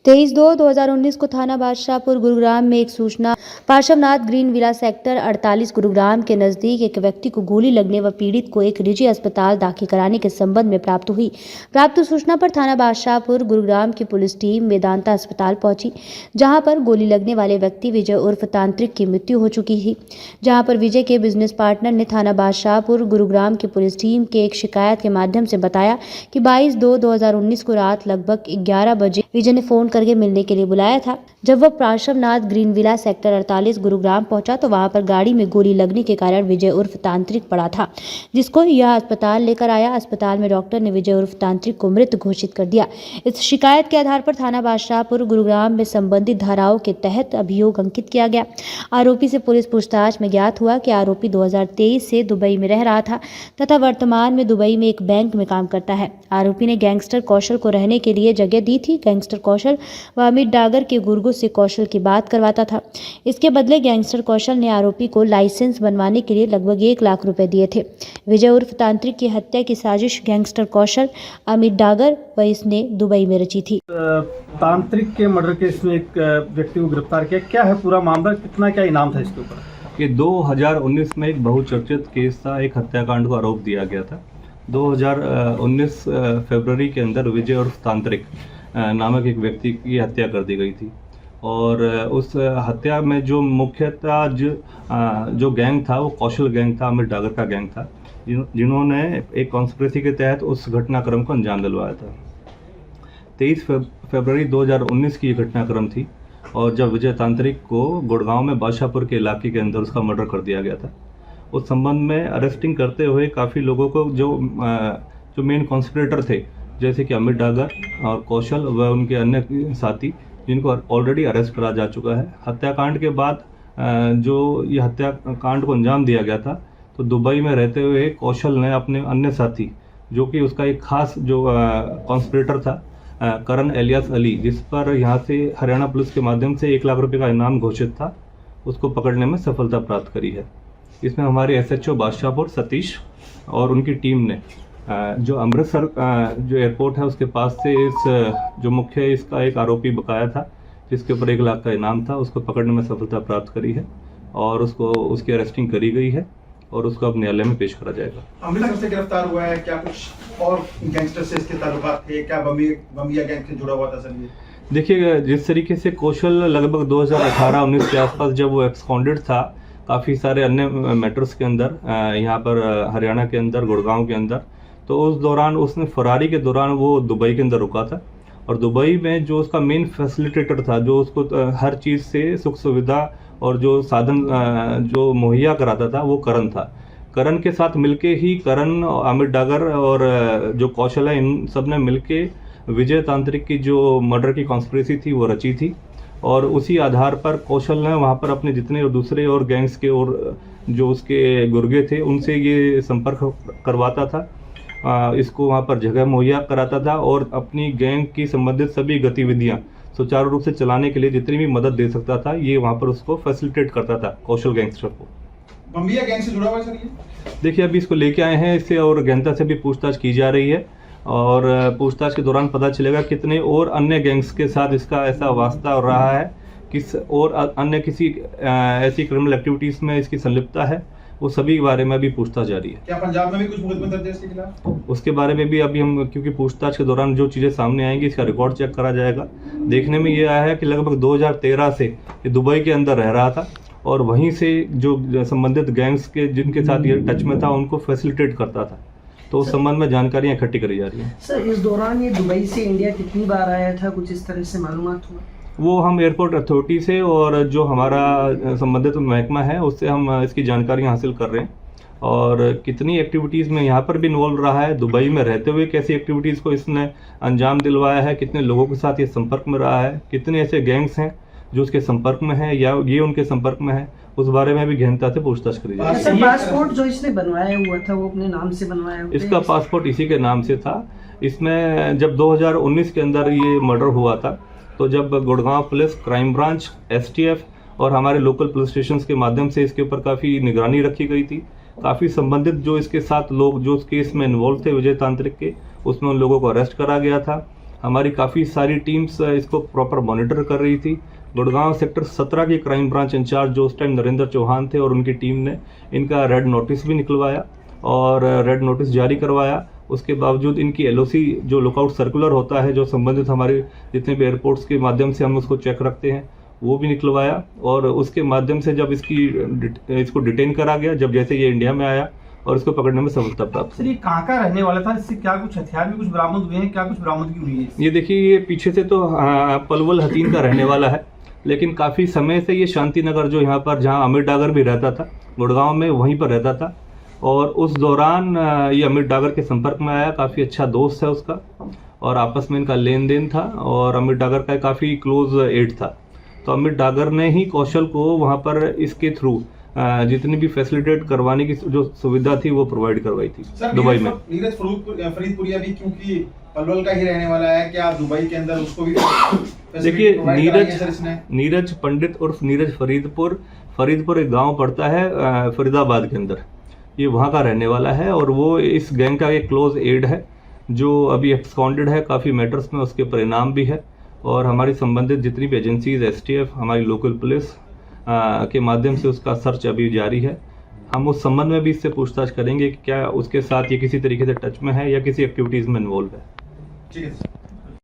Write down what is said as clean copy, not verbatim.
23/2/2019 को थाना बादशाहपुर गुरुग्राम में एक सूचना Parshvanath green villa sector 48 Gurugram के नजदीक एक व्यक्ति को गोली लगने व पीड़ित को एक निजी अस्पताल दाखिल कराने के संबंध में प्राप्त हुई। प्राप्त सूचना पर थाना बादशाहपुर गुरुग्राम की पुलिस टीम वेदांता अस्पताल पहुंची, जहां पर गोली लगने वाले व्यक्ति विजय उर्फ तांत्रिक की मृत्यु हो चुकी थी। जहां पर विजय के बिजनेस पार्टनर ने थाना बादशाहपुर गुरुग्राम की पुलिस टीम के एक शिकायत के माध्यम से बताया कि 22/2/2019 को रात लगभग 11 बजे विजय ने फोन करके मिलने के लिए बुलाया था। जब वह Parshvanath green villa sector 48 Gurugram पहुंचा तो वहां पर गाड़ी में गोली लगने के कारण विजय उर्फ तांत्रिक पड़ा था, जिसको यह अस्पताल लेकर आया। अस्पताल में डॉक्टर ने विजय उर्फ तांत्रिक को मृत घोषित कर दिया। इस शिकायत के आधार पर थाना बादशाहपुर गुरुग्राम में संबंधित धाराओं के तहत अभियोग अंकित किया गया। आरोपी से पुलिस पूछताछ में ज्ञात हुआ कि आरोपी 2023 से दुबई में रह रहा था तथा वर्तमान में दुबई में एक बैंक में काम करता है। आरोपी ने गैंगस्टर कौशल को रहने के लिए जगह दी थी। गैंगस्टर कौशल व अमित डागर के गुर्गों से कौशल की बात करवाता था। इसके बदले गैंगस्टर कौशल ने आरोपी को लाइसेंस बनवाने के लिए लगभग 1 लाख रुपए दिए थे। विजय उर्फ तांत्रिक की हत्या की साजिश गैंगस्टर कौशल, अमित डागर व इसने दुबई में रची थी। तांत्रिक के मर्डर केस में एक व्यक्ति को गिरफ्तार किया, क्या है पूरा मामला, कितना क्या इनाम था इसके ऊपर? ये 2019 में एक बहुचर्चित केस था, एक हत्याकांड को आरोप दिया गया था। 2019 फरवरी के अंदर विजय उर्फ तांत्रिक नामक एक व्यक्ति की हत्या कर दी गई थी और उस हत्या में जो मुख्यतः जो गैंग था वो कौशल गैंग था, अमित डागर का गैंग था, जिन्होंने एक कॉन्स्पिरेसी के तहत उस घटनाक्रम को अंजाम दिलवाया था। 23 फरवरी 2019 की ये घटनाक्रम थी और जब विजय तांत्रिक को गुड़गांव में बादशाहपुर के इलाके के अंदर उसका मर्डर कर दिया गया था। उस संबंध में अरेस्टिंग करते हुए काफ़ी लोगों को जो मेन कॉन्स्पिरेटर थे, जैसे कि अमित डागर और कौशल व उनके अन्य साथी, जिनको ऑलरेडी अरेस्ट करा जा चुका है। हत्याकांड के बाद जो ये हत्याकांड को अंजाम दिया गया था, तो दुबई में रहते हुए कौशल ने अपने अन्य साथी, जो कि उसका एक खास जो कॉन्स्पिरेटर था करण एलियास अली, जिस पर यहाँ से हरियाणा पुलिस के माध्यम से 1 लाख रुपए का इनाम घोषित था, उसको पकड़ने में सफलता प्राप्त करी है। इसमें हमारे SHO बादशाहपुर सतीश और उनकी टीम ने जो अमृतसर जो एयरपोर्ट है उसके पास से जो मुख्य इसका एक आरोपी बकाया था, जिसके ऊपर 1 लाख का इनाम था, उसको पकड़ने में सफलता प्राप्त करी है और उसकी अरेस्टिंग करी गई है और उसको अब न्यायालय में पेश करा जाएगा। अमृतसर से गिरफ्तार हुआ है, क्या कुछ और गैंगस्टर से इसके ताल्लुकात थे, क्या बमिया गैंग से जुड़ा हुआ था सर? ये देखिए, जिस तरीके से कौशल लगभग 2018-19 के आसपास जब वो एक्सकॉन्डेड था काफ़ी सारे अन्य मैटर्स के अंदर, यहाँ पर हरियाणा के अंदर, गुड़गांव के अंदर, तो उस दौरान उसने फरारी के दौरान वो दुबई के अंदर रुका था और दुबई में जो उसका मेन फैसिलिटेटर था, जो उसको हर चीज़ से सुख सुविधा और जो साधन जो मुहैया कराता था, वो करण था। करण के साथ मिलके ही करण, अमित डागर और जो कौशल है, इन सब ने मिलके विजय तांत्रिक की जो मर्डर की कॉन्स्पिरेसी थी वो रची थी और उसी आधार पर कौशल ने वहाँ पर अपने जितने और दूसरे और गैंग्स के और जो उसके गुर्गे थे उनसे ये संपर्क करवाता था, इसको वहाँ पर जगह मुहैया कराता था और अपनी गैंग की संबंधित सभी गतिविधियाँ सुचारू रूप से चलाने के लिए जितनी भी मदद दे सकता था, ये वहाँ पर उसको फैसिलिटेट करता था कौशल गैंगस्टर को। बम्बिया गैंग से जुड़ा हुआ है सर ये? देखिए, अभी इसको लेके आए हैं, इससे और गहनता से भी पूछताछ की जा रही है और पूछताछ के दौरान पता चलेगा कितने और अन्य गैंग्स के साथ इसका ऐसा वास्ता रहा है, किस और अन्य किसी ऐसी क्रिमिनल एक्टिविटीज़ में इसकी संलिप्तता है, वो सभी के बारे में अभी पूछताछ जारी है। क्या पंजाब में भी कुछ मुकदमे दर्ज है इसके खिलाफ? उसके बारे में भी अभी हम, क्योंकि पूछताछ के दौरान जो चीज़ें सामने आएंगी इसका रिकॉर्ड चेक करा जाएगा। देखने में ये आया है कि लगभग 2013 से ये दुबई के अंदर रह रहा था और वहीं से जो संबंधित गैंग्स के जिनके साथ ये टच में था उनको फैसिलिटेट करता था, तो उस संबंध में जानकारियाँ इकट्ठी करी जा रही हैं। सर, इस दौरान ये दुबई से इंडिया कितनी बार आया था, कुछ इस तरह से मालूमात हुआ? वो हम एयरपोर्ट अथॉरिटी से और जो हमारा संबंधित महकमा है उससे हम इसकी जानकारी हासिल कर रहे हैं और कितनी एक्टिविटीज़ में यहाँ पर भी इन्वॉल्व रहा है, दुबई में रहते हुए कैसी एक्टिविटीज़ को इसने अंजाम दिलवाया है, कितने लोगों के साथ ये संपर्क में रहा है, कितने ऐसे गैंग्स हैं जो उसके संपर्क में है या ये उनके संपर्क में है, उस बारे में भी गहनता से पूछताछ करी जाएगी। पासपोर्ट जो इसने बनवाया हुआ था वो अपने नाम से बनवाया हुआ? इसका पासपोर्ट इसी के नाम से था। इसमें जब 2019 के अंदर ये मर्डर हुआ था, तो जब Gurgaon police, crime branch, STF और हमारे लोकल पुलिस स्टेशन के माध्यम से इसके ऊपर काफ़ी निगरानी रखी गई थी, काफ़ी संबंधित जो इसके साथ लोग जो उस केस में इन्वॉल्व थे विजय तांत्रिक के, उसमें उन लोगों को अरेस्ट करा गया था। हमारी काफ़ी सारी टीम्स इसको प्रॉपर मॉनिटर कर रही थी। गुड़गांव सेक्टर 17 के क्राइम ब्रांच इंचार्ज जो उस टाइम नरेंद्र चौहान थे और उनकी टीम ने इनका रेड नोटिस भी निकलवाया और रेड नोटिस जारी करवाया। उसके बावजूद इनकी एलओसी जो लुकआउट सर्कुलर होता है जो संबंधित हमारे जितने भी एयरपोर्ट्स के माध्यम से हम उसको चेक रखते हैं वो भी निकलवाया और उसके माध्यम से जब इसको डिटेन करा गया, जब जैसे ये इंडिया में आया और इसको पकड़ने में सफलता प्राप्त सर ये कहाँ का रहने वाला था, इससे क्या कुछ हथियार भी कुछ बरामद हुए हैं, क्या कुछ बरामदगी हुई है? ये देखिए, ये पीछे से तो पलवल हतीन का रहने वाला है, लेकिन काफ़ी समय से ये शांति नगर जो यहाँ पर जहाँ अमित डागर भी रहता था गुड़गांव में वहीं पर रहता था और उस दौरान ये अमित डागर के संपर्क में आया। काफ़ी अच्छा दोस्त है उसका और आपस में इनका लेन देन था और अमित डागर का काफ़ी क्लोज एड था। तो अमित डागर ने ही कौशल को वहाँ पर इसके थ्रू जितनी भी फैसिलिटेट करवाने की जो सुविधा थी वो प्रोवाइड करवाई थी दुबई में। नीरज फरीदपुरिया भी क्योंकि पलवल का ही रहने वाला है, क्या दुबई के अंदर उसको भी देखिए, नीरज पंडित उर्फ नीरज फरीदपुर एक गांव पड़ता है फरीदाबाद के अंदर, ये वहाँ का रहने वाला है और वो इस गैंग का एक क्लोज एड है जो अभी एब्सकॉन्डेड है। काफ़ी मैटर्स में उसके परिणाम भी है और हमारी संबंधित जितनी भी एजेंसीज, एसटीएफ, हमारी लोकल पुलिस के माध्यम से उसका सर्च अभी जारी है। हम उस संबंध में भी इससे पूछताछ करेंगे कि क्या उसके साथ ये किसी तरीके से टच में है या किसी एक्टिविटीज़ में इन्वॉल्व है। ठीक है।